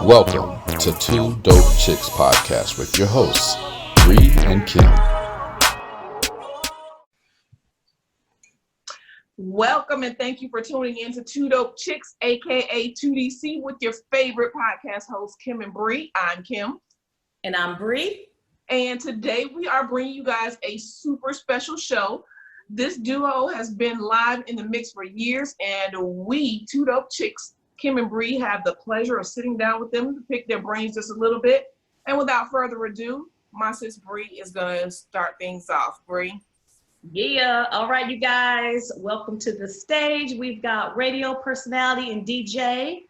Welcome to Two Dope Chicks Podcast with your hosts, Bree and Kim. Welcome and thank you for tuning in to Two Dope Chicks, aka 2DC, with your favorite podcast hosts, Kim and Bree. I'm Kim. And I'm Bree. And today we are bringing you guys a super special show. This duo has been live in the mix for years, and we, Two Dope Chicks, Kim and Bree, have the pleasure of sitting down with them to pick their brains just a little bit. And without further ado, my sis Bree is going to start things off. Bree? Yeah. All right, you guys. Welcome to the stage. We've got radio personality and DJ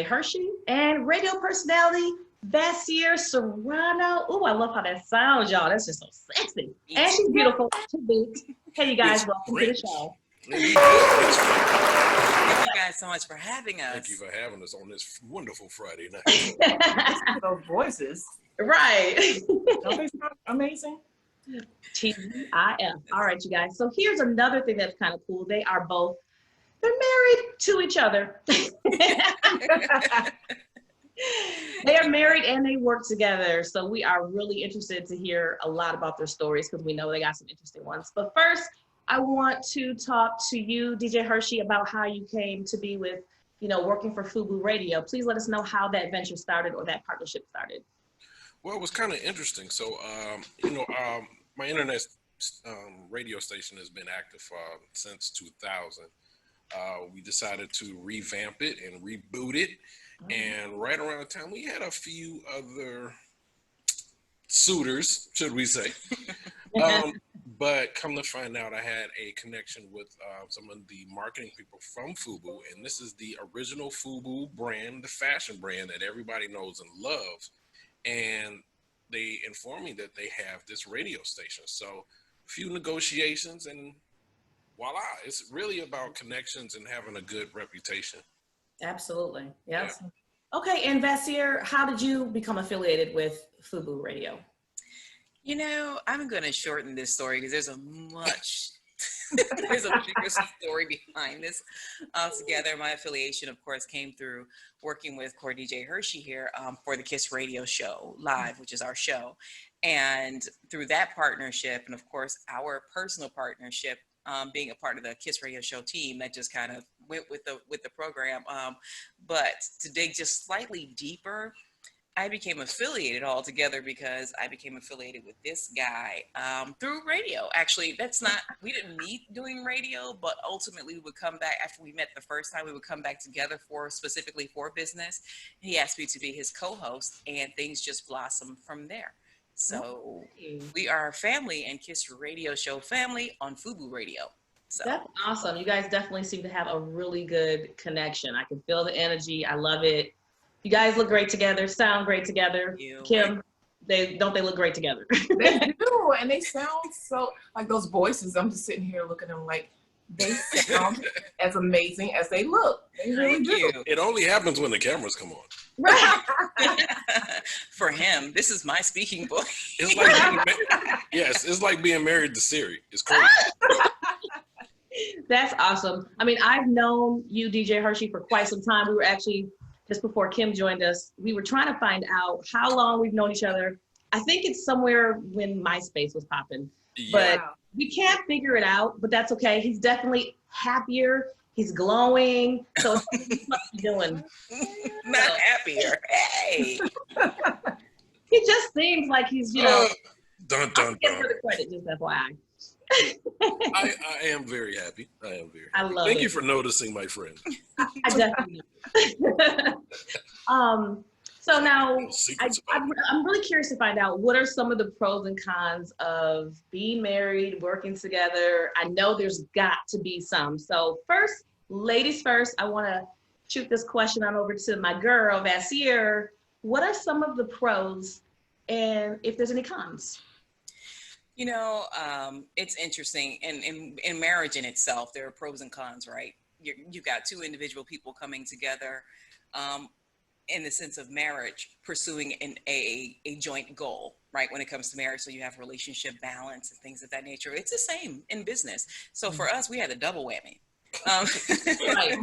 Hershey, and radio personality Vassier Serrano. Oh, I love how that sounds, y'all. That's just so sexy. And she's beautiful to boot. Hey, you guys. Welcome to the show. Thank you guys so much for having us. Thank you for having us on this wonderful Friday night. Those voices. Right. Don't they sound amazing? TGIF. All right, you guys. So here's another thing that's kind of cool. They're married to each other. They are married and they work together. So we are really interested to hear a lot about their stories because we know they got some interesting ones. But first, I want to talk to you, DJ Hershey, about how you came to be with, working for FUBU Radio. Please let us know how that venture started or that partnership started. Well, it was kind of interesting. So, my internet radio station has been active since 2000. We decided to revamp it and reboot it. And right around the time, we had a few other suitors, should we say. But come to find out, I had a connection with some of the marketing people from FUBU. And this is the original FUBU brand, the fashion brand that everybody knows and loves. And they informed me that they have this radio station. So a few negotiations and voila, it's really about connections and having a good reputation. Absolutely. Yes. Yeah. Okay. And Vassier, how did you become affiliated with FUBU Radio? I'm going to shorten this story because there's a bigger story behind this altogether. My affiliation, of course, came through working with core DJ Hershey here for the KISS Radio show live, which is our show. And through that partnership, and of course, our personal partnership, being a part of the KISS Radio show team, that just kind of went with the program. But to dig just slightly deeper, I became affiliated altogether because I became affiliated with this guy through radio. Actually, we didn't meet doing radio, but ultimately we would come back after we met the first time. We would come back together specifically for business. He asked me to be his co-host, and things just blossomed from there. So we are family and KISS Radio show family on FUBU Radio. So that's awesome. You guys definitely seem to have a really good connection. I can feel the energy. I love it. You guys look great together, sound great together. Kim, they look great together. They do, and they sound so, like those voices, I'm just sitting here looking at them like, they sound as amazing as they look. They really do. It only happens when the cameras come on. Right. For him, this is my speaking voice. It's like it's like being married to Siri. It's crazy. That's awesome. I mean, I've known you, DJ Hershey, for quite some time. We were actually, just before Kim joined us, we were trying to find out how long we've known each other. I think it's somewhere when MySpace was popping, but we can't figure it out, but that's okay. He's definitely happier. He's glowing. So he must be doing. Not happier. Hey. He just seems like he's, dun, dun, for the credit, just FYI. I am very happy. I love Thank it. you for noticing, my friend. I definitely do. So now I'm really curious to find out, what are some of the pros and cons of being married, working together? I know there's got to be some. So first, ladies first, I want to shoot this question on over to my girl, Vassier. What are some of the pros and if there's any cons? It's interesting. In marriage in itself, there are pros and cons, right? You've got two individual people coming together in the sense of marriage, pursuing a joint goal. right, when it comes to marriage. So you have relationship balance and things of that nature. It's the same in business. So for us, we had a double whammy. Right.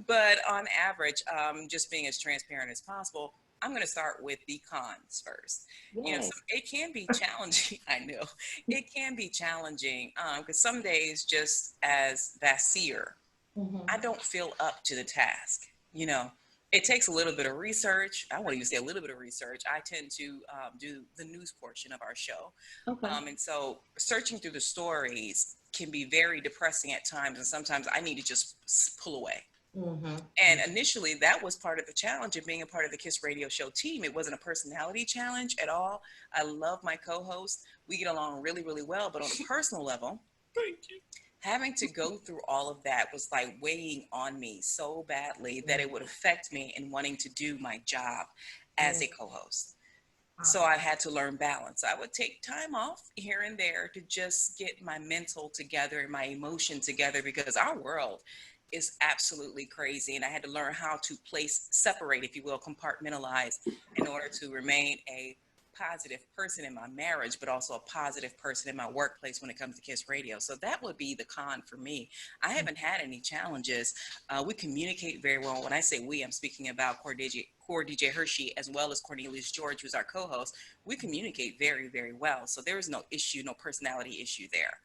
But on average, just being as transparent as possible, I'm going to start with the cons first. You know, Yes. it can be challenging. I know it can be challenging because some days, just as Vassier, I don't feel up to the task. You know, it takes a little bit of research. I won't even say a little bit of research. I tend to do the news portion of our show. Okay. And so searching through the stories can be very depressing at times. And sometimes I need to just pull away. And initially, that was part of the challenge of being a part of the Kiss Radio Show team. It wasn't a personality challenge at all. I love my co-host. We get along really, really well. But on a personal level, Thank you. having to go through all of that was like weighing on me so badly that it would affect me in wanting to do my job as a co-host. So I had to learn balance. I would take time off here and there to just get my mental together and my emotion together, because our world is absolutely crazy. And I had to learn how to separate, if you will, compartmentalize in order to remain a positive person in my marriage, but also a positive person in my workplace when it comes to Kiss Radio. So that would be the con for me. I haven't had any challenges. We communicate very well. When I say we, I'm speaking about core DJ Hershey, as well as Cornelius George, who's our co-host. We communicate very, very well. So there is no issue, no personality issue there.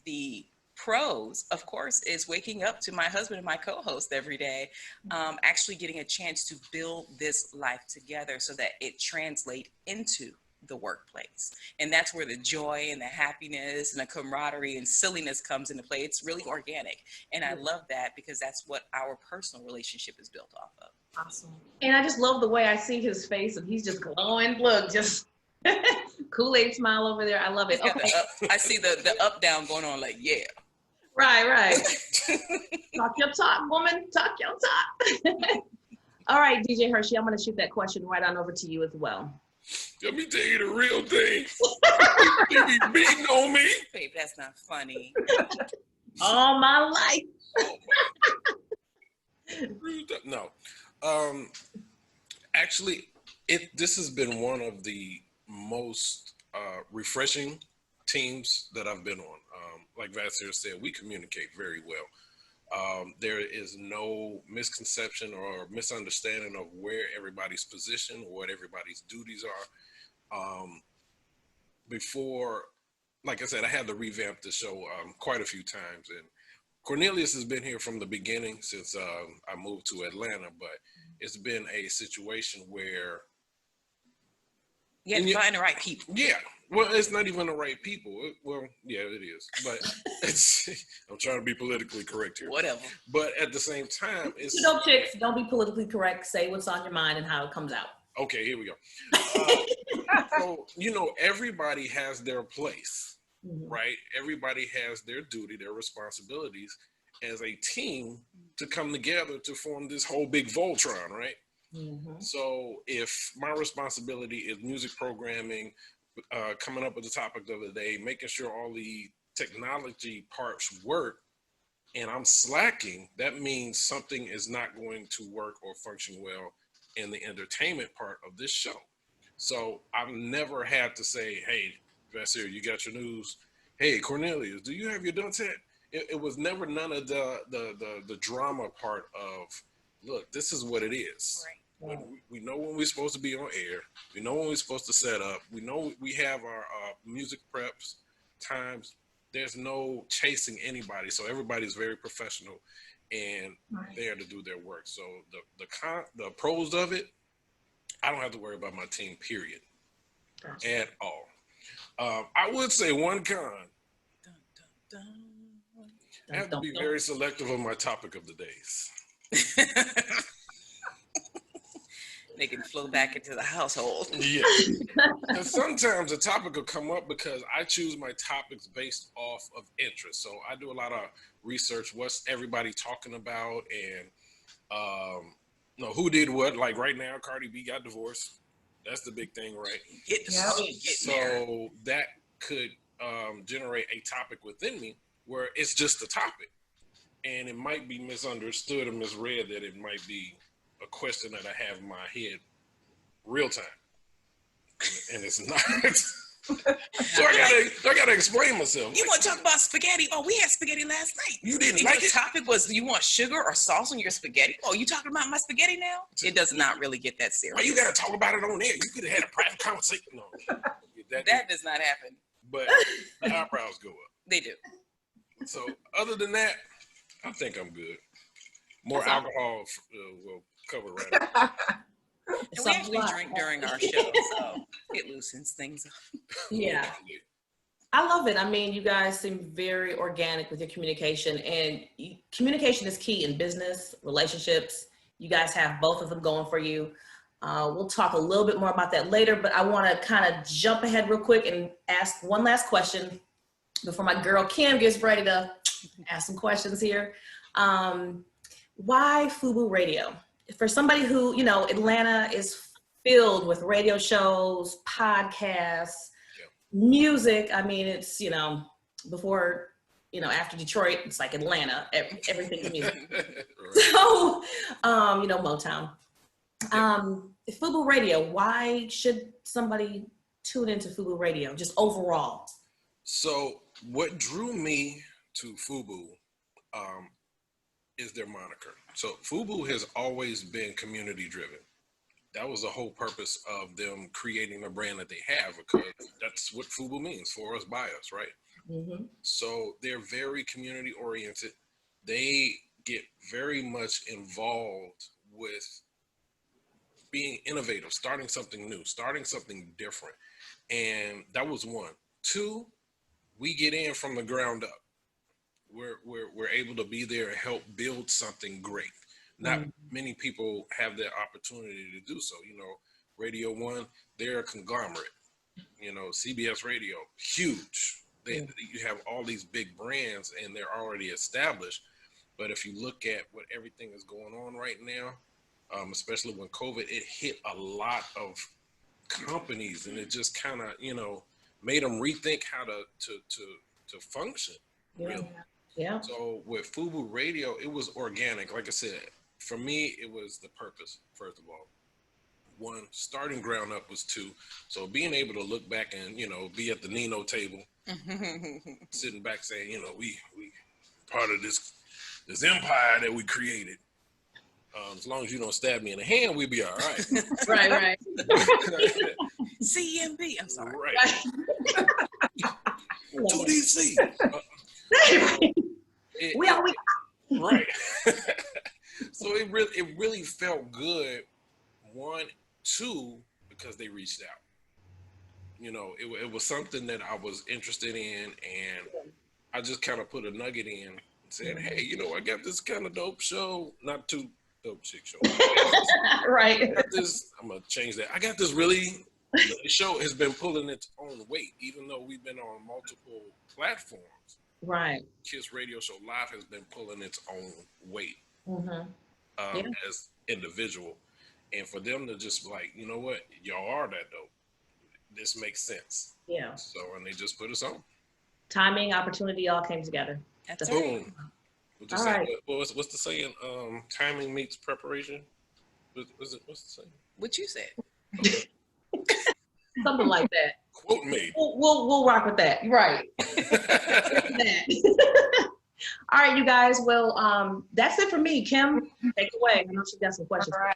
The pros, of course, is waking up to my husband and my co-host every day, actually getting a chance to build this life together so that it translates into the workplace. And that's where the joy and the happiness and the camaraderie and silliness comes into play. It's really organic. And I love that, because that's what our personal relationship is built off of. Awesome. And I just love the way I see his face, and he's just glowing. Look, just Kool-Aid smile over there. I love it. Okay. I see the up down going on, like, yeah. Right. Talk your talk, woman. Talk your talk. All right, DJ Hershey, I'm going to shoot that question right on over to you as well. Let me tell you the real thing. You be beating on me. Babe, that's not funny. All my life. No. Actually, this has been one of the most refreshing teams that I've been on. Like Vassier said, we communicate very well. There is no misconception or misunderstanding of where everybody's position or what everybody's duties are. Before, like I said, I had to revamp the show quite a few times, and Cornelius has been here from the beginning since I moved to Atlanta, but it's been a situation where you have to find the right people. Yeah. Well, it's not even the right people. Well, yeah, it is. But I'm trying to be politically correct here. Whatever. But at the same time, it's... You know, chicks, don't be politically correct. Say what's on your mind and how it comes out. Okay, here we go. So, everybody has their place, right? Everybody has their duty, their responsibilities as a team to come together to form this whole big Voltron, right? So if my responsibility is music programming, coming up with the topic of the day, making sure all the technology parts work, and I'm slacking, that means something is not going to work or function well in the entertainment part of this show. So I've never had to say, hey, Vassier, you got your news? Hey, Cornelius, do you have your done set? It was never none of the drama part of, look, this is what it is. Right. We know when we're supposed to be on air. We know when we're supposed to set up. We know we have our music preps times. There's no chasing anybody. So everybody's very professional and there to do their work. So the pros of it, I don't have to worry about my team, period, at all. I would say one con, I have to be very selective of my topic of the days. They can flow back into the household. Yeah. And sometimes a topic will come up because I choose my topics based off of interest. So I do a lot of research, what's everybody talking about, and who did what. Like right now, Cardi B got divorced. That's the big thing, right? So that could generate a topic within me where it's just a topic. And it might be misunderstood or misread that it might be a question that I have in my head real time. and it's not. So I gotta explain myself. You want to talk about spaghetti? Oh, we had spaghetti last night. You didn't If like your it? topic was, do you want sugar or sauce on your spaghetti? Oh, you talking about my spaghetti now? It does not really get that serious. Why you gotta talk about it on air? You could have had a private conversation. No, that does not happen. But the eyebrows go up. They do. So other than that, I think I'm good. More alcohol will cover right up. And we actually drink during our show, so it loosens things up. Yeah. I love it. I mean, you guys seem very organic with your communication, and communication is key in business, relationships. You guys have both of them going for you. We'll talk a little bit more about that later, but I want to kind of jump ahead real quick and ask one last question before my girl Kim gets ready to ask some questions here. Why FUBU Radio? For somebody who, you know, Atlanta is filled with radio shows, podcasts, music. I mean, it's, you know, before, you know, after Detroit, it's like Atlanta, everything's music. So, you know, Motown. FUBU Radio, why should somebody tune into FUBU Radio, just overall? So what drew me to FUBU is their moniker. So FUBU has always been community driven. That was the whole purpose of them creating the brand that they have, because that's what FUBU means, for us, by us, right? Mm-hmm. So they're very community oriented. They get very much involved with being innovative, starting something new, starting something different. And that was one. Two, we get in from the ground up. We're able to be there and help build something great. Not many people have that opportunity to do so. You know, Radio One, they're a conglomerate. You know, CBS Radio, huge. You have all these big brands and they're already established. But if you look at what everything is going on right now, especially when COVID, it hit a lot of companies, and it just kind of, you know, made them rethink how to function. Really. Yeah. So with FUBU Radio, it was organic. Like I said, for me, it was the purpose, first of all. One, starting ground up was two. So being able to look back and, you know, be at the Nino table, sitting back saying, you know, we part of this empire that we created. As long as you don't stab me in the hand, we'll be all right. Right. CMB, I'm sorry. Right. 2DC. Right. So it really felt good. One, two, because they reached out. You know, it was something that I was interested in, and I just kind of put a nugget in and said, hey, you know, I got this kind of dope show, not too dope chick show. Right. I'm gonna change that. I got this really. The show has been pulling its own weight, even though we've been on multiple platforms. Right. Kiss Radio Show Live has been pulling its own weight as individual. And for them to just like, you know what, y'all are that dope. This makes sense. Yeah. So, and they just put us on. Timing, opportunity, all came together. That's boom. Right. All right. What's the saying? Timing meets preparation. What's the saying? What you said. Okay. Something like that. Quote me. We'll rock with that. Right. All right, you guys. Well, that's it for me. Kim, take it away. I know she got some questions. All right.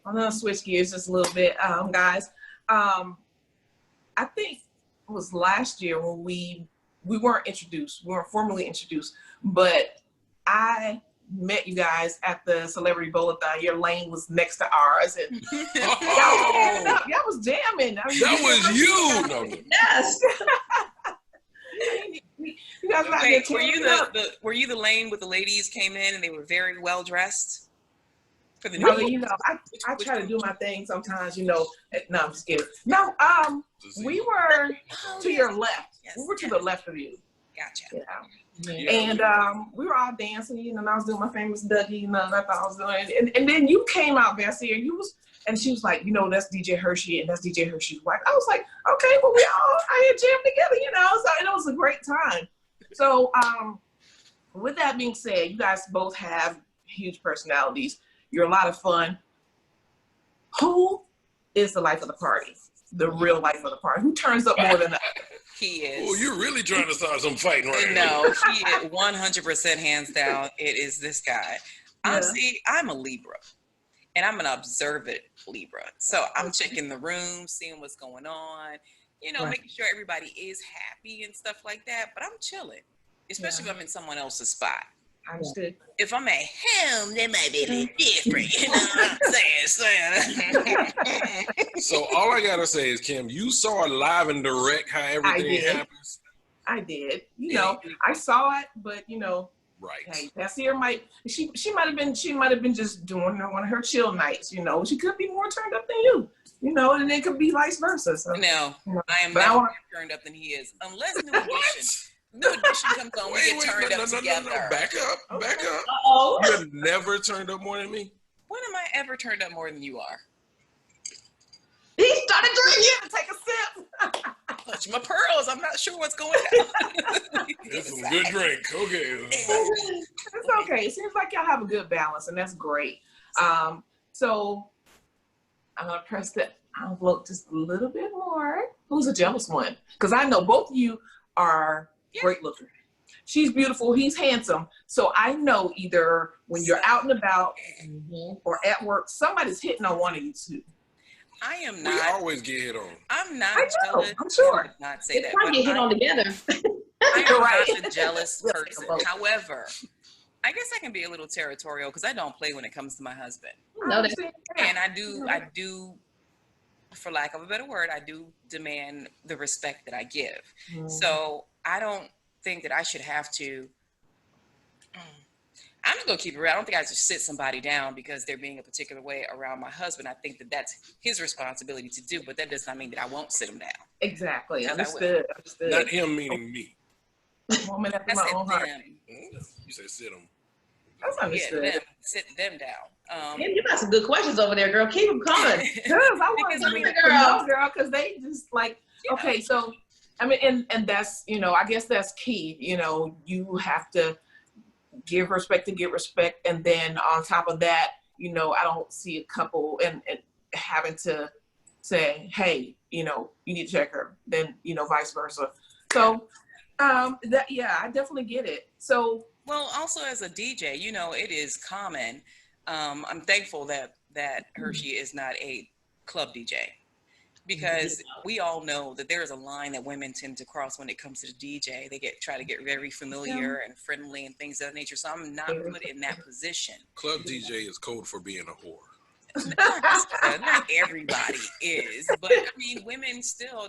I'm gonna switch gears just a little bit, guys. I think it was last year when we weren't introduced. We weren't formally introduced, but I met you guys at the Celebrity Bowl-a-thon. Your lane was next to ours, and y'all was jamming. I mean, that was you. No. Yes. You guys were you the lane with the ladies came in and they were very well dressed? For the you know, I try to do my thing sometimes, you know. No, I'm just kidding. No, we were to your left. Yes. We were to the left of you. Gotcha. Yeah. And we were all dancing, you know, and I was doing my famous Dougie, you know, that's all I was doing. And then you came out, Vassier, and she was like, you know, that's DJ Hershey, and that's DJ Hershey's wife. I was like, okay, well, we all out here jammed together, you know, so it was a great time. So with that being said, you guys both have huge personalities. You're a lot of fun. Who is the life of the party? the real life of the party? Who turns up more than the other? He is. Oh, you're really trying to start some fighting right now. No, he is 100% hands down. It is this guy. Yeah. See, I'm a Libra, and I'm an observant Libra. So I'm checking the room, seeing what's going on, making sure everybody is happy and stuff like that. But I'm chilling, especially if I'm in someone else's spot. I understood. If I'm at home, that might be a little different. You know what I'm saying? So all I gotta say is, Kim, you saw live and direct how everything happens. I did. I saw it, but right. Hey, Vassier she might have been just doing one of her chill nights. She could be more turned up than you. And it could be vice versa. So, no, I am not more turned up than he is, unless New Edition comes on. We get turned up together. No. Back up. Uh-oh. You're never turned up more than me. When am I ever turned up more than you are? He started drinking. You have to take a sip. Clutch my pearls. I'm not sure what's going on. It's some good drink. Okay. It's okay. It seems like y'all have a good balance, and that's great. So I'm gonna press the envelope just a little bit more. Who's a jealous one? Because I know both of you are great looking. She's beautiful. He's handsome. So I know either when you're out and about or at work, somebody's hitting on one of you two. I am not. We always get hit on. I I'm not know, jealous. I'm sure. I would not say that. Probably get hit on together. I am Right. not a jealous person. However, I guess I can be a little territorial because I don't play when it comes to my husband. No, And I do, for lack of a better word, I do demand the respect that I give. So I don't think that I should have to. I'm just gonna keep it real. I don't think I should sit somebody down because they're being a particular way around my husband. I think that that's his responsibility to do, but that does not mean that I won't sit him down. Exactly. Understood. Not him meaning me. Woman after I my said own heart. them. You said sit him. That's understood. Yeah, sit them down. you got some good questions over there, girl. Keep them coming. Because I want to be a girl, because they just like, okay, so, I mean, and that's, I guess that's key. You have to give respect to get respect. And then on top of that, I don't see a couple and having to say, hey, you need to check her, then, vice versa. So I definitely get it. So, well, also as a DJ, it is common. I'm thankful that Hershey is not a club DJ, because we all know that there is a line that women tend to cross when it comes to the DJ. They try to get very familiar and friendly and things of that nature. So I'm not put in that position. Club DJ is code for being a whore. Not everybody is, but I mean, women still,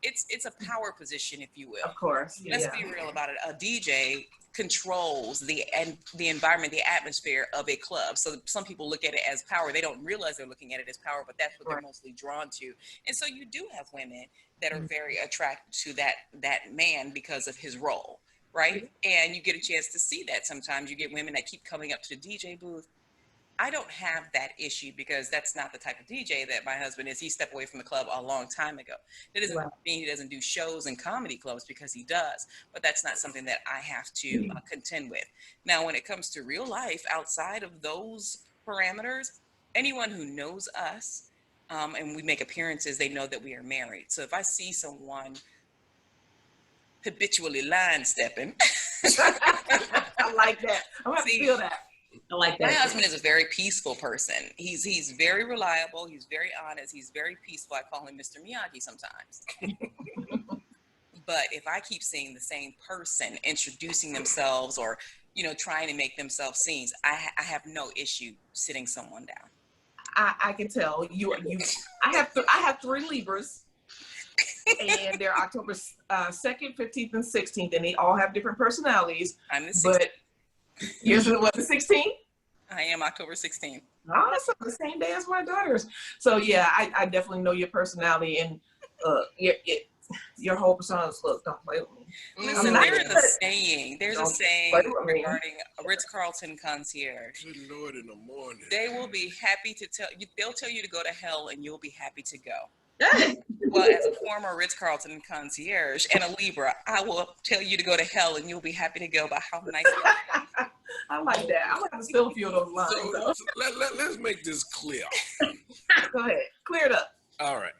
it's a power position, if you will. Of course. Let's be real about it. A DJ controls the environment, the atmosphere of a club. So some people look at it as power. They don't realize they're looking at it as power, but that's what they're mostly drawn to. And so you do have women that are very attracted to that man because of his role, right? And you get a chance to see that sometimes. You get women that keep coming up to the DJ booth. I don't have that issue because that's not the type of DJ that my husband is. He stepped away from the club a long time ago. That doesn't mean he doesn't do shows in comedy clubs, because he does, but that's not something that I have to contend with. Now, when it comes to real life, outside of those parameters, anyone who knows us and we make appearances, they know that we are married. So if I see someone habitually line stepping, I like that. I'm going to feel that. I like that. My husband is a very peaceful person. He's very reliable. He's very honest. He's very peaceful. I call him Mr. Miyagi sometimes. But if I keep seeing the same person introducing themselves or, trying to make themselves seen, I have no issue sitting someone down. I can tell you. I have 3 Libras, and they're October 2nd, 15th, and 16th, and they all have different personalities. I'm the 16th. But yours is what, the 16th? I am October 16th. Oh, that's on the same day as my daughters. So yeah, I definitely know your personality, and your whole persona. Look, don't play with me. Listen, there's a saying regarding a Ritz-Carlton concierge. Good Lord, in the morning. They will be happy to tell you. They'll tell you to go to hell, and you'll be happy to go. Well, as a former Ritz-Carlton concierge and a Libra, I will tell you to go to hell, and you'll be happy to go by how nice you are. I like that. I'm going to steal a few of those lines. So let's make this clear. Go ahead. Clear it up. All right.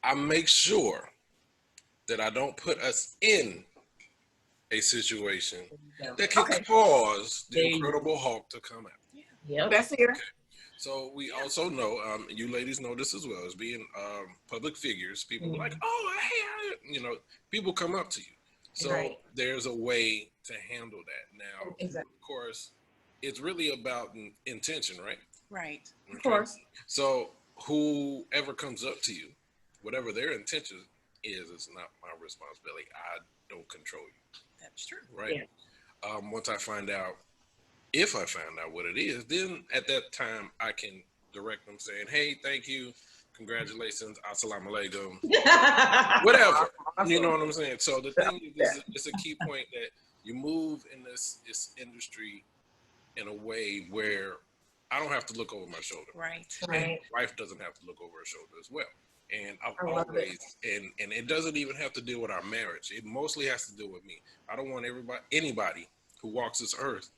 I make sure that I don't put us in a situation that can cause the Incredible Hulk to come out. Yep. Vassier. So we also know, you ladies know this as well, as being public figures, people are like, oh, hey, people come up to you. So there's a way to handle that. Now, of course, it's really about intention, right? Right. Okay. Of course. So whoever comes up to you, whatever their intention is, it's not my responsibility. I don't control you. That's true. Right. Yeah. Once I find out, if I find out what it is, then at that time I can direct them saying, hey, thank you, congratulations, assalamu alaikum, whatever. You know what I'm saying? So the thing is, it's a key point that you move in this industry in a way where I don't have to look over my shoulder. Right. And wife doesn't have to look over her shoulder as well. And I've always, and it doesn't even have to deal with our marriage. It mostly has to do with me. I don't want anybody who walks this earth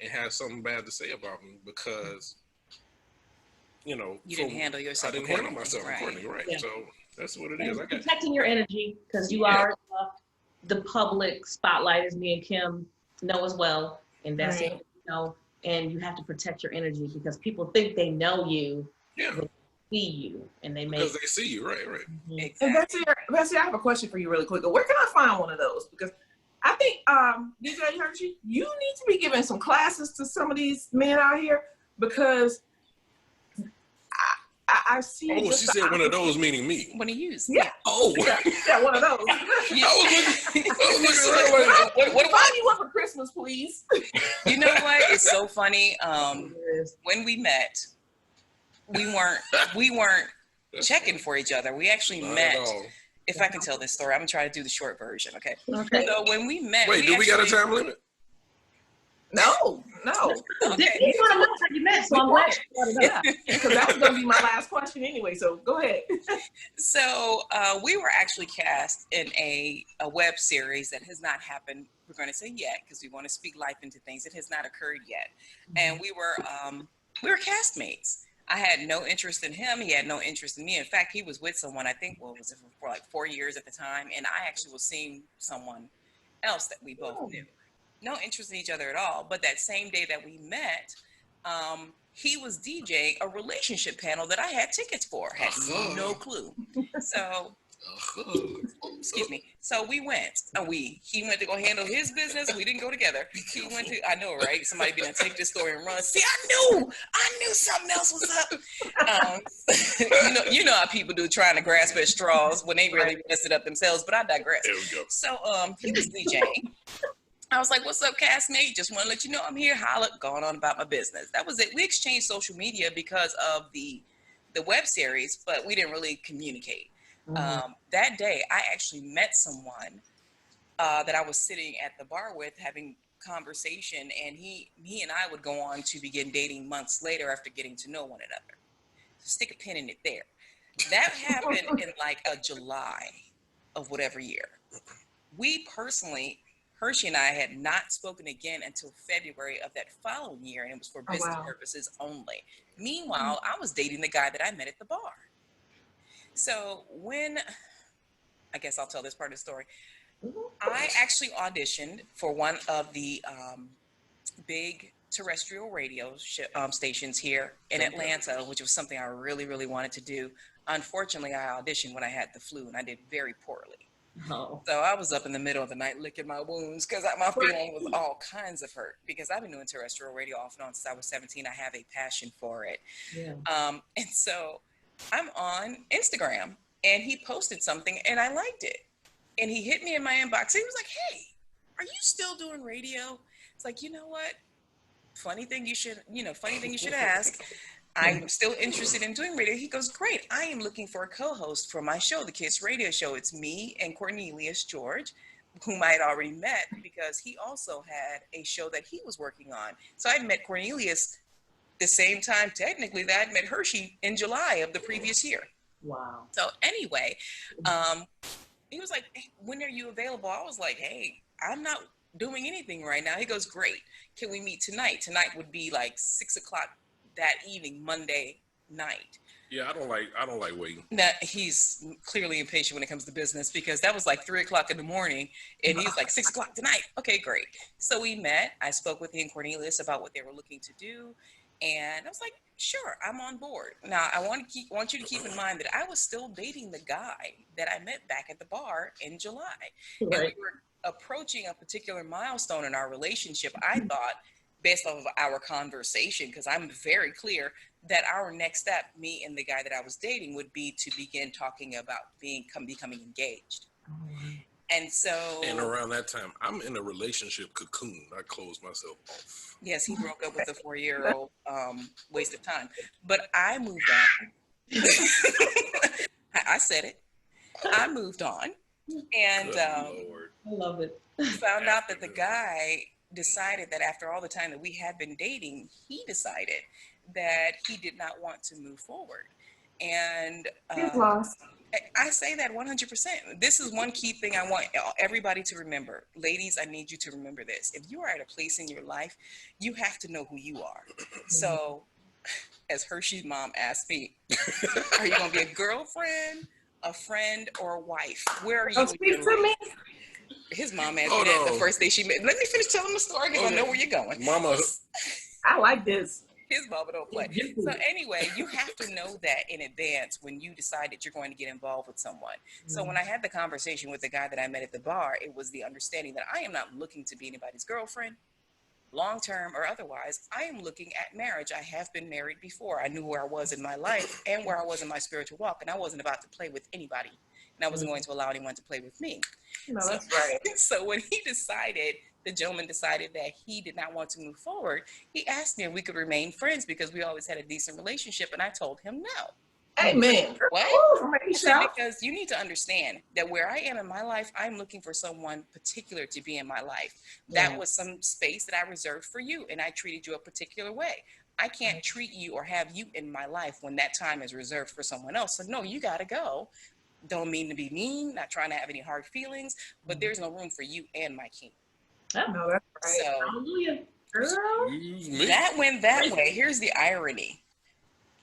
and has something bad to say about me because, you didn't handle yourself. I didn't handle myself accordingly, right? Yeah. So that's what it is. Protecting your energy, because you are the public spotlight, as me and Kim know as well, and that's and you have to protect your energy because people think they know you. Yeah. See you, and they because they see you, right? Exactly. And Vassier, I have a question for you really quick. Where can I find one of those? Because I think DJ Hershey, you need to be giving some classes to some of these men out here because I see. Oh, she said one of those, meaning me. One of you. Yeah. Oh. Yeah, one of those. I was looking like, what do you want for Christmas, please? You know what? It's so funny. When we met, we weren't checking for each other. We actually met. If I can tell this story, I'm gonna try to do the short version. Okay. So when we met, do we got a time limit? No. Okay. You want to know how you met, so I'm glad. Because that was gonna be my last question anyway. So go ahead. So we were actually cast in a web series that has not happened. We're going to say yet because we want to speak life into things. It has not occurred yet, and we were castmates. I had no interest in him. He had no interest in me. In fact, he was with someone, I think, for like 4 years at the time. And I actually was seeing someone else that we both knew. No interest in each other at all. But that same day that we met, he was DJing a relationship panel that I had tickets for. Had no clue. So, excuse me. So we went. He went to go handle his business. We didn't go together. He went to, I know, right? Somebody be gonna take this story and run. See, I knew something else was up. You know how people do, trying to grasp at straws when they really messed it up themselves. But I digress. There we go. So he was DJing. I was like, what's up, castmate? Just want to let you know I'm here. Holla, going on about my business. That was it. We exchanged social media because of the web series, but we didn't really communicate. That day, I actually met someone that I was sitting at the bar with having conversation, and he and I would go on to begin dating months later after getting to know one another. So stick a pin in it there. That happened in like a July of whatever year. We personally, Hershey and I had not spoken again until February of that following year, and it was for business purposes only. Meanwhile, I was dating the guy that I met at the bar. So I guess I'll tell this part of the story. I actually auditioned for one of the big terrestrial radio stations here in Atlanta, which was something I really, really wanted to do. Unfortunately, I auditioned when I had the flu, and I did very poorly. So I was up in the middle of the night licking my wounds because my feeling was all kinds of hurt because I've been doing terrestrial radio off and on since I was 17. I have a passion for it. Yeah. And so I'm on Instagram and he posted something and I liked it. And he hit me in my inbox. He was like, hey, are you still doing radio? It's like, you know what? Funny thing you should ask. I'm still interested in doing radio. He goes, great. I am looking for a co-host for my show, the Kiss Radio Show. It's me and Cornelius George, whom I had already met because he also had a show that he was working on. So I met Cornelius the same time, technically, that I'd met Hershey in July of the previous year. Wow. So anyway, he was like, hey, when are you available? I was like, hey, I'm not doing anything right now. He goes, great. Can we meet tonight? Tonight would be like 6 o'clock that evening, Monday night. Yeah, I don't like waiting. Now, he's clearly impatient when it comes to business, because that was like 3 o'clock in the morning and he's like 6 o'clock tonight. Okay, great. So we met. I spoke with he and Cornelius about what they were looking to do. And I was like, sure, I'm on board. Now, I want you to keep in mind that I was still dating the guy that I met back at the bar in July. Right. And we were approaching a particular milestone in our relationship. I thought, based off of our conversation, because I'm very clear that our next step, me and the guy that I was dating, would be to begin talking about becoming engaged. And so, and around that time, I'm in a relationship cocoon. I closed myself off. Yes, he broke up with a 4-year-old, waste of time. But I moved on. I said it. I moved on, and Lord. I love it. found out that the guy decided that after all the time that we had been dating, he decided that he did not want to move forward. And He's lost. I say that 100%. This is one key thing I want everybody to remember. Ladies, I need you to remember this. If you are at a place in your life, you have to know who you are. So, as Hershey's mom asked me, are you going to be a girlfriend, a friend, or a wife? Where are you? Don't speak to me. His mom asked me that the first day she met. Let me finish telling the story because I know where you're going. Mama. I like this. His mama don't play. So anyway, you have to know that in advance when you decide that you're going to get involved with someone. So when I had the conversation with the guy that I met at the bar, it was the understanding that I am not looking to be anybody's girlfriend, long-term or otherwise. I am looking at marriage. I have been married before. I knew where I was in my life and where I was in my spiritual walk, and I wasn't about to play with anybody, and I wasn't going to allow anyone to play with me. No, that's right. So when the gentleman decided that he did not want to move forward, he asked me if we could remain friends because we always had a decent relationship, and I told him no. Amen. What? Ooh, I said, because you need to understand that where I am in my life, I'm looking for someone particular to be in my life. That was some space that I reserved for you, and I treated you a particular way. I can't treat you or have you in my life when that time is reserved for someone else. So no, you got to go. Don't mean to be mean, not trying to have any hard feelings, but there's no room for you and my king. Oh, no, that's right. So Hallelujah. Girl. that went that way. Here's the irony.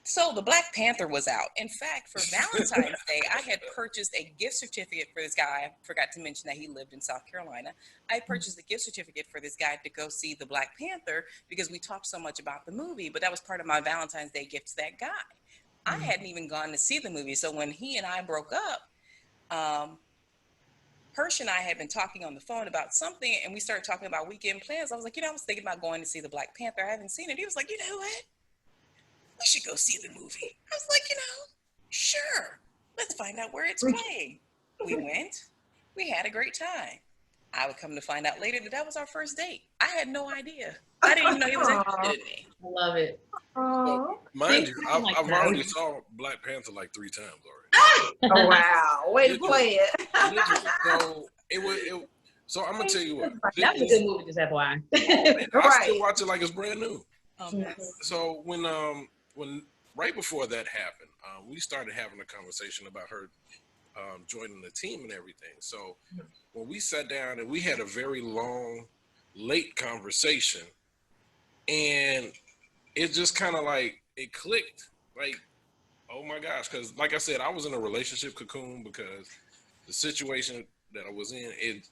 So the Black Panther was out. In fact, for Valentine's Day, I had purchased a gift certificate for this guy. I forgot to mention that he lived in South Carolina. I purchased a gift certificate for this guy to go see the Black Panther because we talked so much about the movie, but that was part of my Valentine's Day gift to that guy. I hadn't even gone to see the movie. So when he and I broke up, Hershey and I had been talking on the phone about something, and we started talking about weekend plans. I was like, I was thinking about going to see the Black Panther. I haven't seen it. He was like, you know what? We should go see the movie. I was like, sure. Let's find out where it's playing. We went. We had a great time. I would come to find out later that was our first date. I had no idea. I didn't even know he was interested in me. I love it. Mind you, I've like that. already saw Black Panther like 3 times already. Oh, wow. Way to play it. Literally. So I'm gonna tell you what. That was a good movie, just FYI. I still watch it like it's brand new. Yes. So when right before that happened, we started having a conversation about her joining the team and everything. So when we sat down and we had a very long, late conversation, and it just kind of like it clicked, like, oh my gosh, because like I said, I was in a relationship cocoon because the situation that I was in,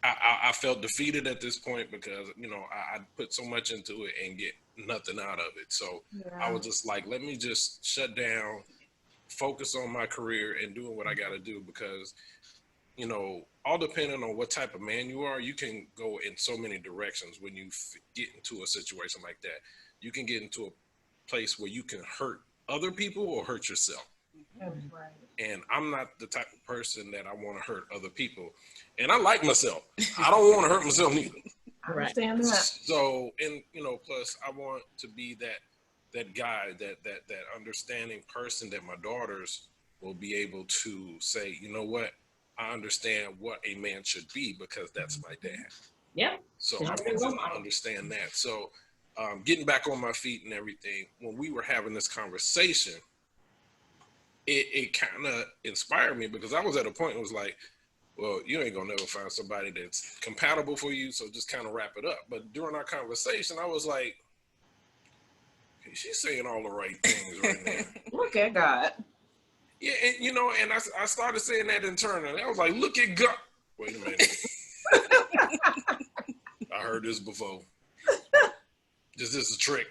I felt defeated at this point because I put so much into it and get nothing out of it. So I was just like, let me just shut down, focus on my career and doing what I got to do because, all depending on what type of man you are, you can go in so many directions when you get into a situation like that. You can get into a place where you can hurt other people or hurt yourself. That's right. And I'm not the type of person that I want to hurt other people. And I like myself. I don't want to hurt myself neither. I understand that. So, and plus I want to be that guy, that understanding person that my daughters will be able to say, you know what, I understand what a man should be because that's my dad. Yeah. So I want them to understand that. So getting back on my feet and everything, when we were having this conversation, it kind of inspired me because I was at a point, it was like, well, you ain't gonna never find somebody that's compatible for you, so just kind of wrap it up. But during our conversation, I was like, hey, she's saying all the right things right Look at God. Yeah, and you know, and I started saying that internally. I was like, look at God. Wait a minute. I heard this before. This is a trick.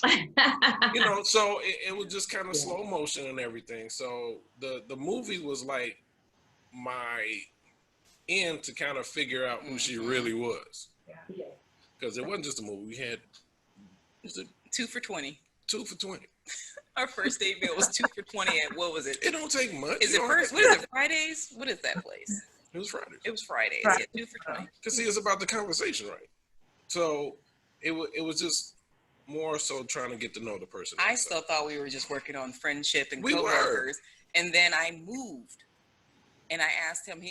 You know, so it was just kind of slow motion and everything. So the movie was like my end to kind of figure out who she really was. Yeah. Because it wasn't just a movie. We had, was it 2 for $20. 2 for $20. Our first date bill was 2 for $20 at, what was it? It don't take much. Is it first? What is it? Fridays? What is that place? It was Fridays. It was Fridays. Fridays. Yeah, 2 for $20. Because see, it's about the conversation, right? So it was just more so trying to get to know the person. I still thought we were just working on friendship and We coworkers. And then I moved. And I asked him,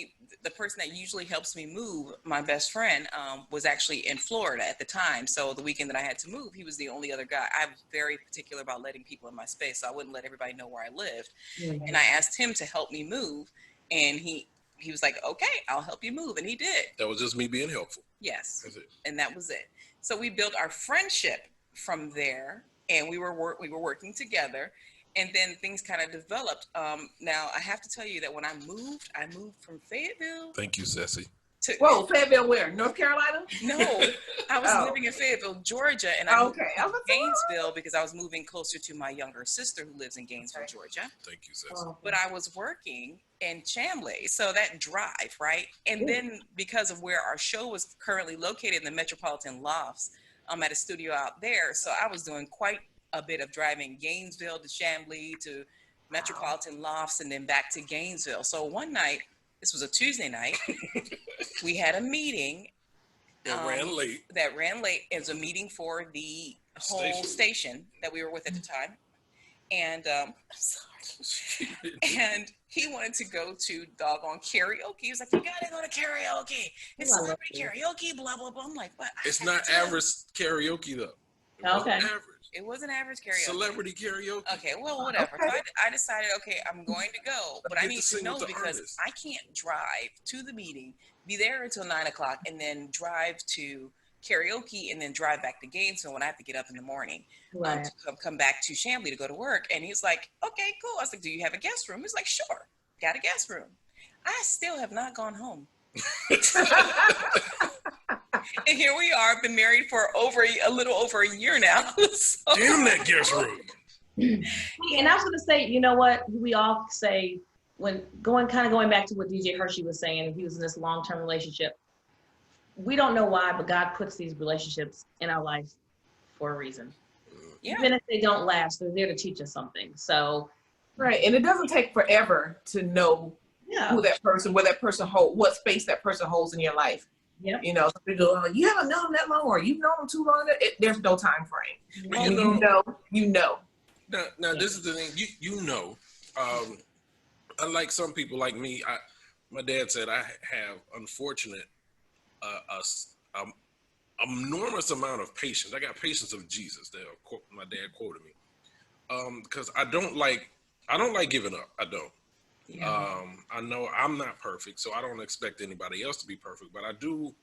the person that usually helps me move, my best friend, was actually in Florida at the time. So the weekend that I had to move, he was the only other guy. I'm very particular about letting people in my space, so I wouldn't let everybody know where I lived. Mm-hmm. And I asked him to help me move, and he was like, okay, I'll help you move. And he did. That was just me being helpful. Yes. That's it. And that was it. So we built our friendship from there, and we were working together. And then things kind of developed. Now, I have to tell you that when I moved from Fayetteville. Thank you, Sassy. Whoa, Fayetteville where? North Carolina? No, I was living in Fayetteville, Georgia, and I moved to Gainesville because I was moving closer to my younger sister who lives in Gainesville, Georgia. Thank you, Sassy. But I was working in Chamblee, so that drive, right? And then because of where our show was currently located in the Metropolitan Lofts, I'm at a studio out there, so I was doing quite a bit of driving Gainesville to Chamblee to Metropolitan Lofts and then back to Gainesville. So one night, this was a Tuesday night, we had a meeting that ran late. It was a meeting for the whole station that we were with at the time. And I'm sorry. And he wanted to go to doggone karaoke. He was like, you gotta go to karaoke. It's celebrity karaoke, blah, blah, blah. I'm like, what? It's not average karaoke though. Okay. It wasn't average karaoke. Celebrity karaoke. Okay, well, whatever. Okay. So I decided, okay, I'm going to go, but I need to know because I can't drive to the meeting, be there until 9 o'clock, and then drive to karaoke, and then drive back to Gainesville when I have to get up in the morning to come back to Chamblee to go to work. And he's like, okay, cool. I was like, do you have a guest room? He's like, sure, got a guest room. I still have not gone home. And here we are, been married for a little over a year now. So. Damn that guest room. And I was going to say, you know what? We all say when going back to what DJ Hershey was saying, he was in this long-term relationship. We don't know why, but God puts these relationships in our life for a reason. Yeah. Even if they don't last, they're there to teach us something. So, right, and it doesn't take forever to know who that person, where that person holds, what space that person holds in your life. Yep. You know, some people go, you haven't known them that long, or you've known them too long. There's no time frame. Well, you know. Now this is the thing. You know, unlike some people like me, my dad said I have unfortunate, enormous amount of patience. I got patience of Jesus. My dad quoted me, because I don't like giving up. I don't. Yeah. I know I'm not perfect, so I don't expect anybody else to be perfect, but I do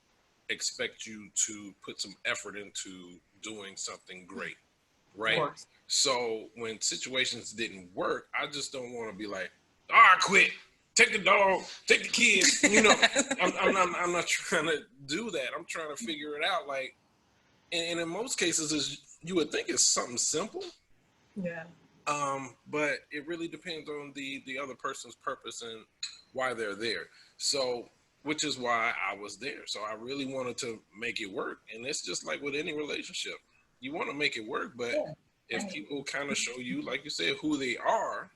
expect you to put some effort into doing something great, right? So when situations didn't work, I just don't want to be like, I quit, take the dog, take the kids, you know. I'm not trying to do that. I'm trying to figure it out, like, and in most cases, you would think it's something simple. Yeah. But it really depends on the other person's purpose and why they're there. So, which is why I was there. So I really wanted to make it work. And it's just like with any relationship. You want to make it work, but if people kind of show you, like you said, who they are,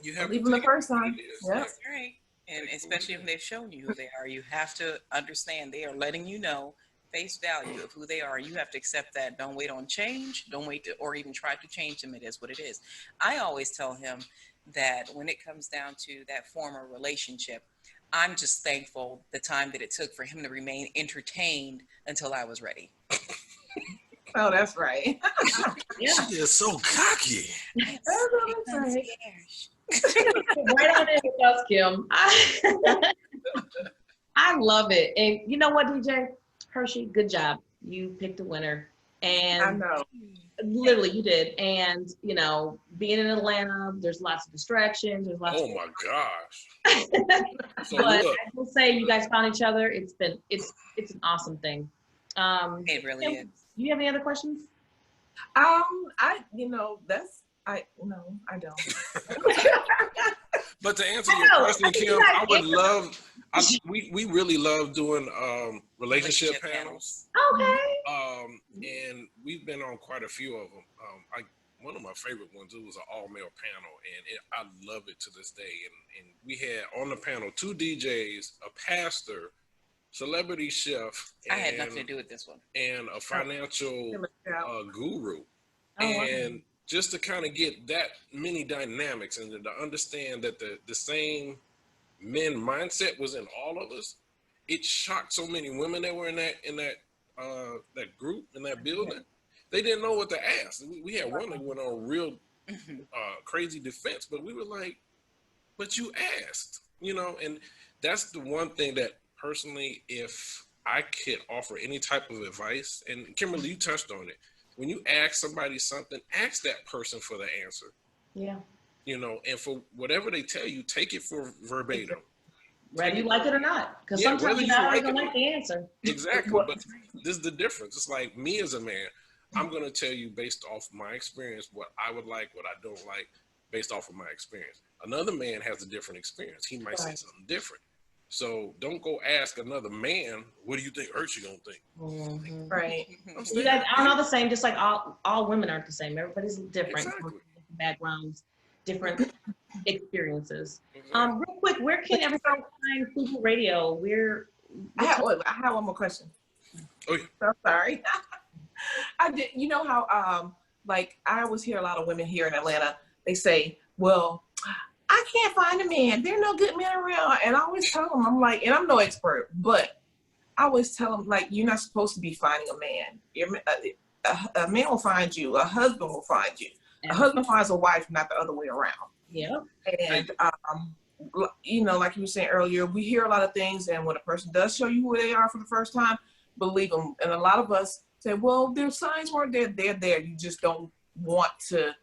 you have even the first time. Yeah. That's right. And especially if they've shown you who they are, you have to understand they are letting you know face value of who they are. You have to accept that. Don't wait on change. Don't wait to, or even try to change them. It is what it is. I always tell him that when it comes down to that former relationship, I'm just thankful the time that it took for him to remain entertained until I was ready. Oh, that's right. Yeah. She is so cocky. Right on in with us, Kim. I love it. And you know what, DJ Hershey, good job. You picked a winner. And I know. Literally, you did. And, you know, being in Atlanta, there's lots of distractions. There's lots Oh my gosh. So but look, I will say you guys found each other. It's an awesome thing. It really Kim, is. do you have any other questions? I don't. but to answer your question, Kim, I would love. We really love doing relationship panels. Okay. And we've been on quite a few of them. One of my favorite ones, it was an all-male panel, and I love it to this day. And we had on the panel 2 DJs, a pastor, celebrity chef. I had nothing to do with this one. And a financial guru. Oh, And wow. just to kind of get that many dynamics and to understand that the same men mindset was in all of us, it shocked so many women that were in that group, in that building. They didn't know what to ask. We had one that went on real crazy defense, but we were like, but you asked, you know. And that's the one thing that personally, if I could offer any type of advice, and Kimberly, you touched on it, when you ask somebody something, ask that person for the answer. Yeah. You know, and for whatever they tell you, take it for verbatim. Whether you like it or not. Because sometimes you're not always going to like the answer. Exactly. But this is the difference. It's like me as a man, I'm going to tell you based off my experience what I would like, what I don't like, based off of my experience. Another man has a different experience. He might say something different. So don't go ask another man, what do you think Hershey gonna think? Mm-hmm. Right. You guys aren't all the same, just like all women aren't the same. Everybody's different. Exactly. Different backgrounds, different experiences. Exactly. Real quick, where can everybody find FUBU Radio? I have one more question. Oh yeah. So sorry. I did. You know how like I always hear a lot of women here in Atlanta. They say, "Well, I can't find a man. There are no good men around." And I always tell them, I'm like, and I'm no expert, but I always tell them, like, you're not supposed to be finding a man. A man will find you. A husband will find you. A husband finds a wife, not the other way around. Yeah. And you know, like you were saying earlier, we hear a lot of things, and when a person does show you who they are for the first time, believe them. And a lot of us say, well, their signs weren't there. They're there. You just don't want to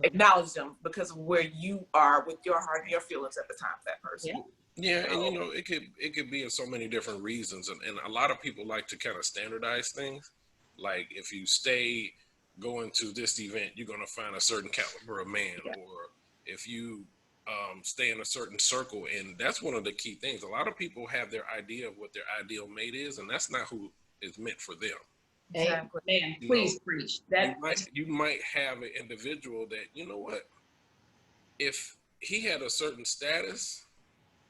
acknowledge them because of where you are with your heart and your feelings at the time of that person. Yeah, and you know, it could be in so many different reasons, and a lot of people like to kind of standardize things. Like if you stay going to this event, you're going to find a certain caliber of man, or if you stay in a certain circle, and that's one of the key things. A lot of people have their idea of what their ideal mate is, and that's not who is meant for them. Exactly. Man, please preach that. You might have an individual that, you know what, if he had a certain status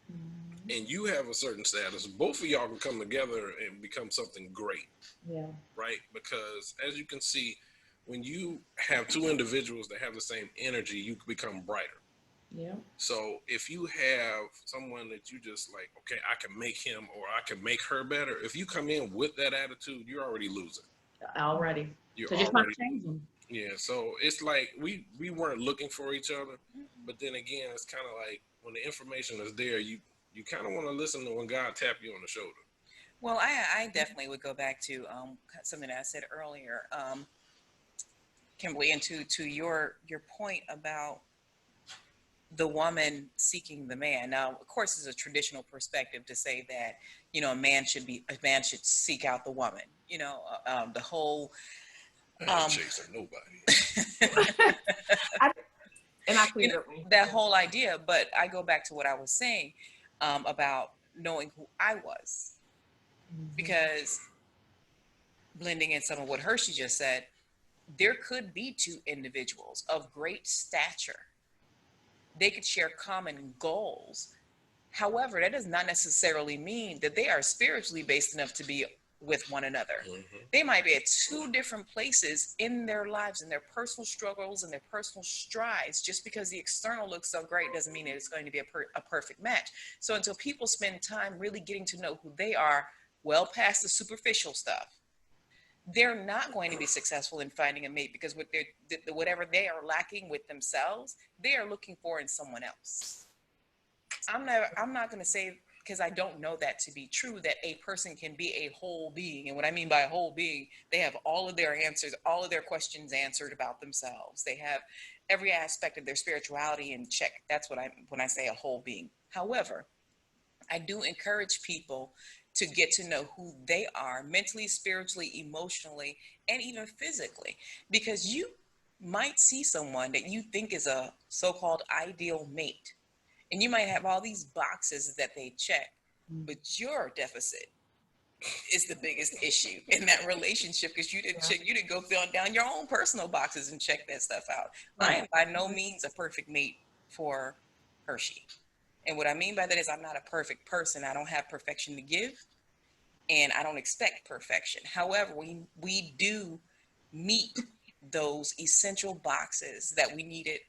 and you have a certain status, both of y'all can come together and become something great. Yeah. Right? Because as you can see, when you have two individuals that have the same energy, you become brighter. Yeah. So if you have someone that you just like, okay, I can make him or I can make her better. If you come in with that attitude, you're already losing. Already. You're so just already not change them. Yeah. So it's like we weren't looking for each other, but then again, it's kind of like when the information is there, you kind of want to listen to when God tap you on the shoulder. Well, I definitely would go back to something that I said earlier, Kimberly, and to your point about the woman seeking the man. Now, of course, it's a traditional perspective to say that, you know, a man should seek out the woman. You know, the whole. I ain't chasing nobody. I cleared up that whole idea, but I go back to what I was saying about knowing who I was, because blending in some of what Hershey just said, there could be two individuals of great stature. They could share common goals. However, that does not necessarily mean that they are spiritually based enough to be with one another. Mm-hmm. They might be at two different places in their lives, in their personal struggles and their personal strides. Just because the external looks so great doesn't mean that it's going to be a perfect match. So until people spend time really getting to know who they are, well past the superficial stuff, they're not going to be successful in finding a mate, because whatever they are lacking with themselves, they are looking for in someone else. I'm not going to say because I don't know that to be true, that a person can be a whole being. And what I mean by a whole being, they have all of their answers, all of their questions answered about themselves. They have every aspect of their spirituality in check. That's what when I say a whole being. However, I do encourage people to get to know who they are mentally, spiritually, emotionally, and even physically, because you might see someone that you think is a so-called ideal mate, and you might have all these boxes that they check, but your deficit is the biggest issue in that relationship, because you didn't go down your own personal boxes and check that stuff out. Right. I am by no means a perfect mate for Hershey. And what I mean by that is I'm not a perfect person. I don't have perfection to give, and I don't expect perfection. However, we do meet those essential boxes that we needed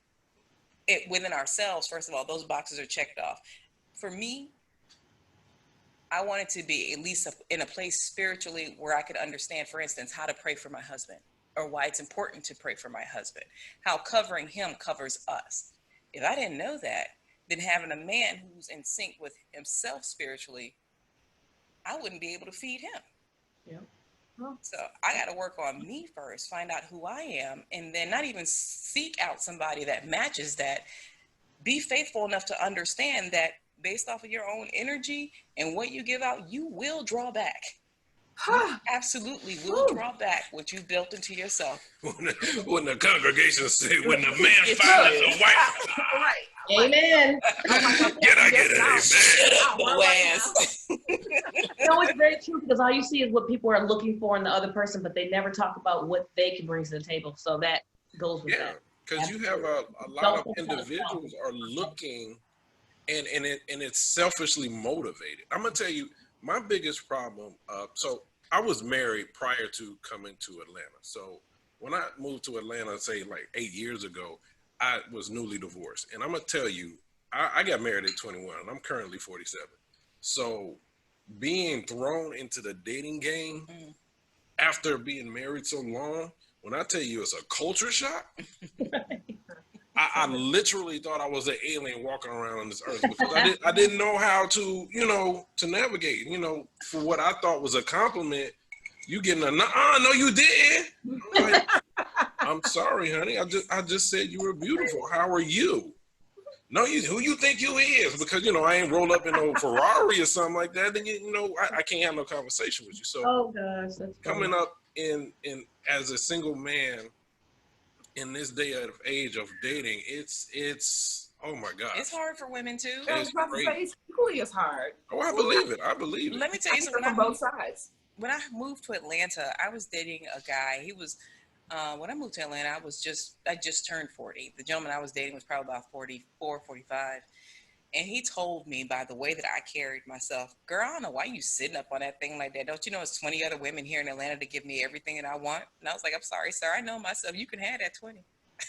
within ourselves. First of all, those boxes are checked off. For me, I wanted to be at least in a place spiritually where I could understand, for instance, how to pray for my husband, or why it's important to pray for my husband, how covering him covers us. If I didn't know that, then having a man who's in sync with himself spiritually, I wouldn't be able to feed him. Yeah. So I got to work on me first, find out who I am, and then not even seek out somebody that matches that. Be faithful enough to understand that based off of your own energy and what you give out, you will draw back. You absolutely will draw back what you've built into yourself. When the congregation say, when the man finds a wife. Right. Amen. Can I get an amen? No, it's very true, because all you see is what people are looking for in the other person, but they never talk about what they can bring to the table. So that goes with that. Because you have a lot of individuals are looking, and it's selfishly motivated. I'm gonna tell you my biggest problem. So I was married prior to coming to Atlanta. So when I moved to Atlanta, say like 8 years ago, I was newly divorced. And I'm gonna tell you, I got married at 21, and I'm currently 47. So being thrown into the dating game after being married so long, when I tell you it's a culture shock, I literally thought I was an alien walking around on this earth, because I didn't know how to, to navigate. For what I thought was a compliment, you getting a no, you didn't. Like, I'm sorry, honey. I just said you were beautiful. How are you? No, who you think you is? Because I ain't rolled up in no Ferrari or something like that. Then I can't have no conversation with you. So oh gosh, that's coming up in as a single man in this day of age of dating, it's oh my God. It's hard for women too. It's equally as hard. Oh, I believe it. I believe it. Let me tell you something. From both sides. When I moved to Atlanta, I was dating a guy. He was when I moved to Atlanta, I just turned 40. The gentleman I was dating was probably about 44, 45. And he told me by the way that I carried myself, girl, I don't know why you sitting up on that thing like that. Don't you know it's 20 other women here in Atlanta to give me everything that I want? And I was like, I'm sorry, sir. I know myself. You can have that 20.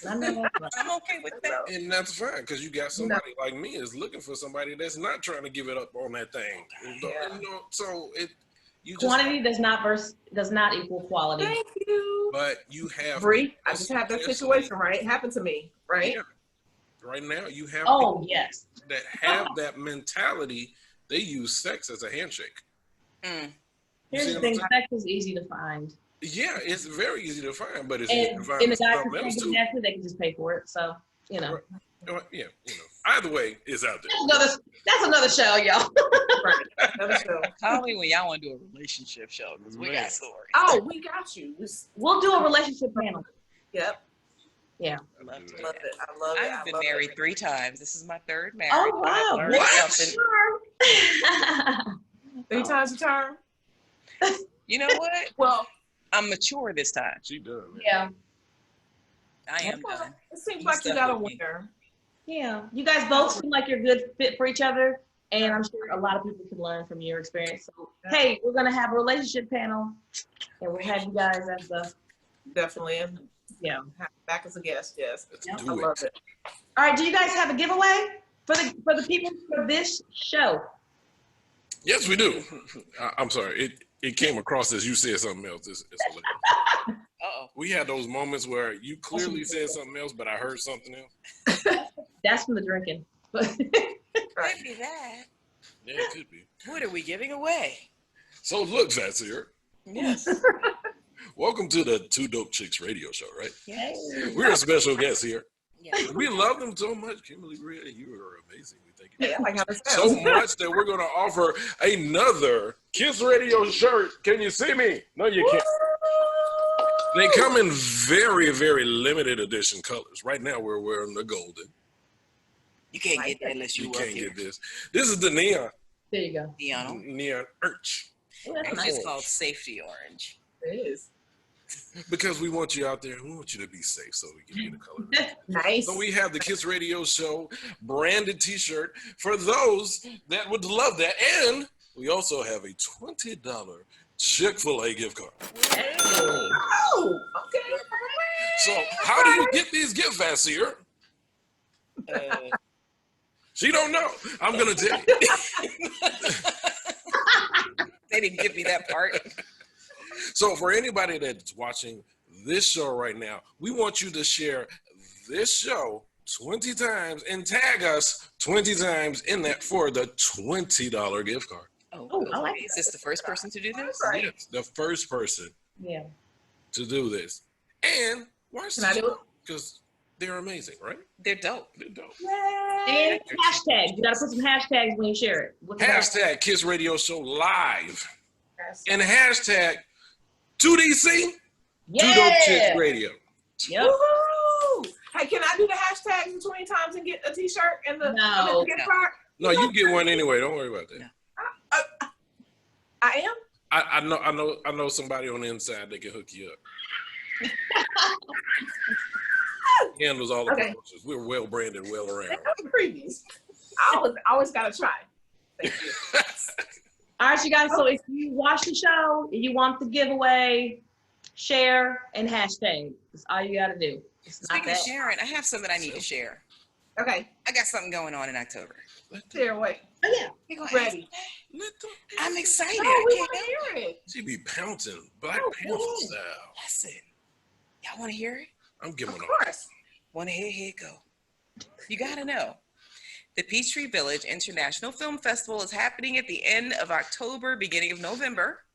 I'm okay with that. And that's fine, because you got somebody like me is looking for somebody that's not trying to give it up on that thing. So quantity does not equal quality. Thank you. But you have Bree, I just have that situation, right? It happened to me, right? Yeah. Right now, you have yes, that have that mentality. They use sex as a handshake. Here's the thing: sex is easy to find. Yeah, it's very easy to find, but it's and easy to find. And the guy can they can just pay for it. So Yeah, either way, it's out there. That's another show, y'all. Right. Another show. Call me when y'all want to do a relationship show, because we got stories. Oh, we got you. We'll do a relationship panel. Yep. Yeah. I love it. I love it. I've been married 3 times. This is my 3rd marriage. Oh wow! What? 3 times a charm. You know what? Well, I'm mature this time. She does. Yeah. I am done. It seems like you got a winner. Yeah. You guys both seem like you're a good fit for each other, and I'm sure a lot of people can learn from your experience. So, hey, we're gonna have a relationship panel, and we'll have you guys as the Definitely. yeah Back as a guest. Yes. Let's I love it. All right. Do you guys have a giveaway for the people for this show? Yes, we do. I'm sorry. It came across as you said something else. It's Uh-oh. We had those moments where you clearly said something else, but I heard something else. That's from the drinking. Could be that. Yeah, it could be. What are we giving away? So look, Vassier. Yes. Welcome to the Two Dope Chicks radio show, right? Yes. We're a special guest here. Yes. We love them so much. Kimberly Bria, you are amazing. We thank you Yeah, I like how this so sounds. much that we're going to offer another Kiss Radio shirt. Can you see me? No, you can't. They come in very, very limited edition colors. Right now, we're wearing the golden. You can't get that unless You work can't here. get this. This is the neon. There you go. Neon Urch. Oh, that's It's nice. just called safety orange. It is. Because we want you out there. We want you to be safe, so we give you the color. Nice. So we have the Kiss Radio Show branded t-shirt for those that would love that. And we also have a $20 Chick-fil-A gift card. Hey. Oh, okay. So how do you get these gift Vassier? She don't know. I'm going to tell you. They didn't give me that part. So for anybody that's watching this show right now, we want you to share this show 20 times and tag us 20 times in that for the $20 gift card. Oh, I like Is this the first person to do this? Right. Yes, the first person Yeah. to do this. And watch Can I the do it? show because they're amazing, right? They're dope. They're dope. And hashtags. You gotta put some hashtags when you share it. What's the Hashtag Kiss Radio Show Live. And hashtag 2DC, Two Dope Chicks Radio. Yep. Woohoo! Hey, can I do the hashtags 20 times and get a t-shirt and the No. gift card? No, you get one anyway. Don't worry about that. No. I am? I know somebody on the inside that can hook you up. Handles all the Okay. promotions. We're well branded, well around. That was previous. I always gotta try. Thank you. All right, you guys. So if you watch the show and you want the giveaway, share and hashtag. That's all you gotta do. It's not Speaking of that. sharing, I have something I need to share. Okay, I got something going on in October. share away. Oh, yeah. You gonna Ready. I'm excited. No, I we can't want to wait. hear it. She be pouncing Black Oh, Panther cool. style. Listen, y'all want to hear it? I'm giving Of up. course. Want to hear? Here it go. You gotta know. The Peachtree Village International Film Festival is happening at the end of October, beginning of November.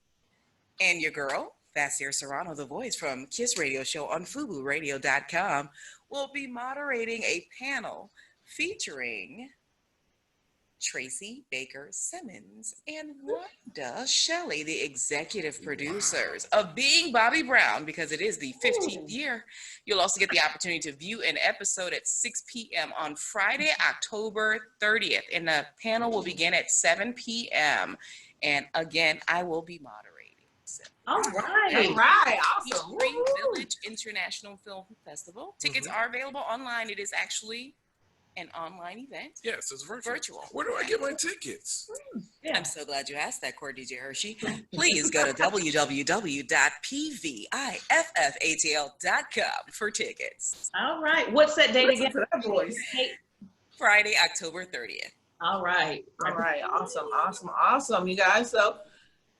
And your girl, Vassier Serrano, the voice from Kiss Radio Show on FubuRadio.com, will be moderating a panel featuring Tracy Baker Simmons and Wanda Shelley, the executive producers of Being Bobby Brown, because it is the 15th year. You'll also get the opportunity to view an episode at 6 p.m. on Friday, October 30th. And the panel will begin at 7 p.m. And again, I will be moderating. So, All All right. right, awesome. Peachtree Woo. Village International Film Festival. Tickets are available online. It is actually an online event. Yes, it's virtual. Virtual. Where do I get my tickets? Yeah. I'm so glad you asked that, Core DJ Hershey. Please go to www.pviffatl.com for tickets. All right. What's that date Listen again? to that voice. Friday, October 30th. All right. All right, awesome, you guys. So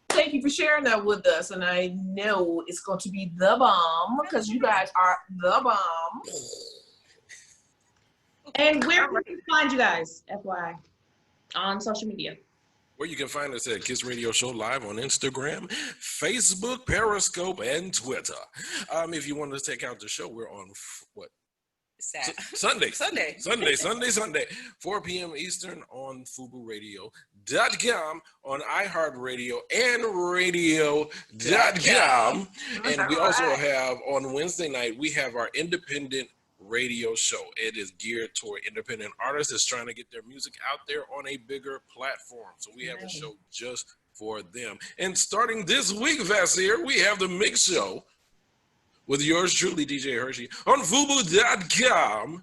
thank you for sharing that with us. And I know it's going to be the bomb because you guys are the bomb. And where can we find you guys, FYI, on social media? Where you can find us at Kiss Radio Show Live on Instagram, Facebook, Periscope, and Twitter. If you want to check out the show, we're on Sunday. Sunday, 4 p.m. Eastern on FubuRadio.com, on iHeartRadio and Radio.com. And we also have on Wednesday night, we have our independent radio show. It is geared toward independent artists that's trying to get their music out there on a bigger platform. So we have a show just for them. And starting this week, Vassier, we have the Mix Show with yours truly, DJ Hershey, on Fubu.com.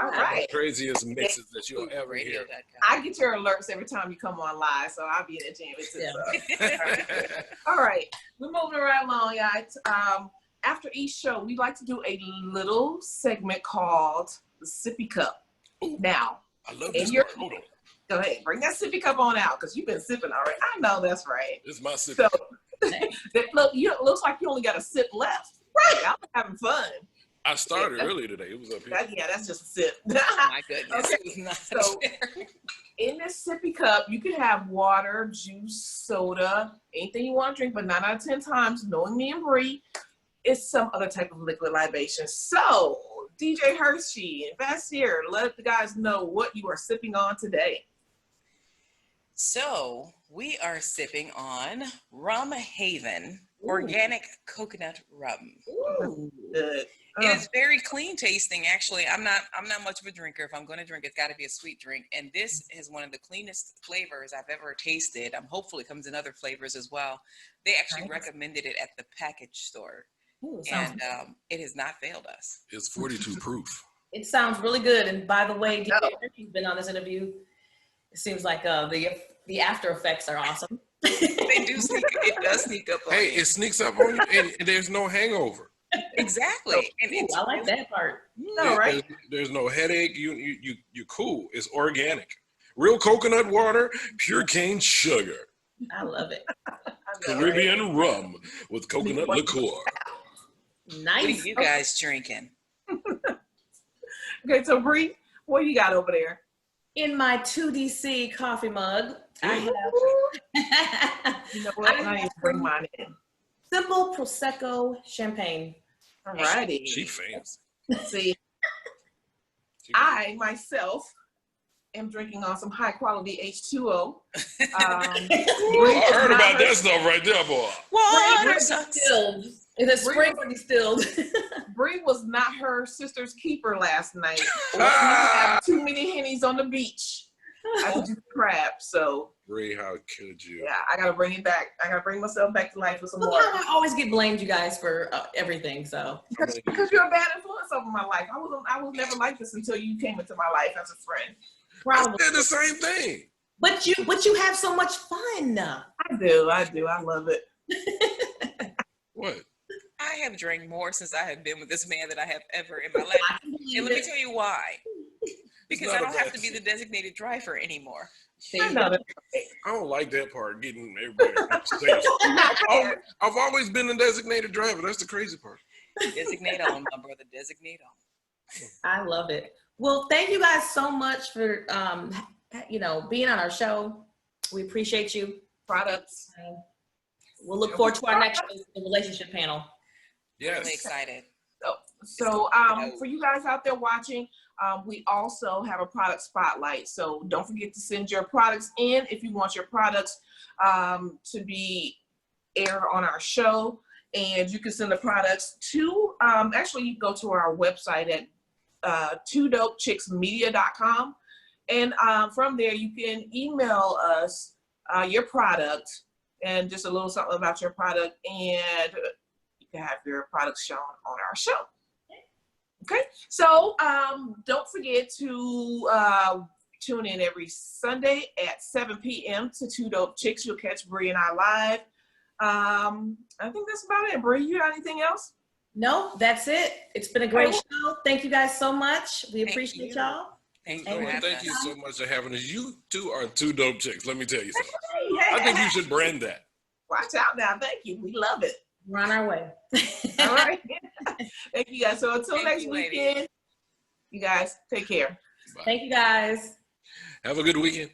All right. Craziest mixes that you'll ever hear. Radio.com. I get your alerts every time you come on live, so I'll be in the jam too. All right, we're moving right along, guys. After each show, we like to do a little segment called the Sippy Cup. Ooh, Now, I love in this your part. Hold on. go ahead, bring that sippy cup on out because you've been sipping already. I know that's right. This is my sip. So, looks like you only got a sip left. Right, I'm having fun. I started earlier today. It was up here. That's just a sip. My goodness. Okay, It was not so- fair. in this sippy cup, you can have water, juice, soda, anything you want to drink, but 9 out of 10 times, knowing me and Bree, it's some other type of liquid libation. So, DJ Hershey and Vassier, let the guys know what you are sipping on today. So we are sipping on Rum Haven organic coconut rum. Ooh, good. It is very clean tasting. Actually, I'm not much of a drinker. If I'm going to drink, it's got to be a sweet drink. And this is one of the cleanest flavors I've ever tasted. Hopefully it comes in other flavors as well. They actually recommended it at the package store. Ooh, And it has not failed us. It's 42 proof. It sounds really good. And by the way, you've been on this interview. It seems like the after effects are awesome. They do sneak. It does sneak up on you. It sneaks up on you, and there's no hangover. Exactly. And Ooh, I like that part. No, right? There's no headache. You're cool. It's organic, real coconut water, pure cane sugar, I love it. Caribbean rum with coconut liqueur. Nice. What are you guys drinking? Okay, so Bree, what you got over there? In my 2DC coffee mug, I have You know what? I need to bring mine in. simple Prosecco champagne. All righty. She fancy. See, I myself am drinking on some high quality H2O. I heard about that stuff right there, boy. Water Distilled. It's a spring distilled. Bree was not her sister's keeper last night. Let me have too many hennies on the beach. I could do crap, so. Bree, how could you? Yeah, I gotta bring it back. I gotta bring myself back to life with some Look water. how I always get blamed, you guys, for everything. So Because you're a bad influence over my life. I was never like this until you came into my life as a friend. probably, I did the same thing. but you have so much fun. I do. I love it. What? I have drank more since I have been with this man than I have ever in my life. And let me tell you why. Because I don't have to be the designated driver anymore. I know that. I don't like that part, getting everybody on stage. I've always been the designated driver. That's the crazy part. Designate on, my brother. Designate on. I love it. Well, thank you guys so much for being on our show. We appreciate you. Products. We'll look forward to our next show, the relationship panel. Yes. Really excited. So for you guys out there watching, we also have a product spotlight. So don't forget to send your products in if you want your products to be aired on our show. And you can send the products to, actually you can go to our website at 2dopechicksmedia.com. And from there you can email us your product and just a little something about your product, and you can have your products shown on our show. Okay, so don't forget to tune in every Sunday at 7 p.m. to 2 Dope Chicks. You'll catch Bree and I live. I think that's about it. Bree, you got anything else? No, that's it. It's been a great show. Thank you guys so much. We appreciate y'all. Thank Oh, you. well, thank you so much for having us. You two are 2 dope chicks. Let me tell you something. Hey, I think you should brand that. watch out now. Thank you. We love it. We're on our way. All right. Thank you guys. So until Thank next you, ladies. weekend, you guys take care. Bye. Thank you guys. Have a good weekend.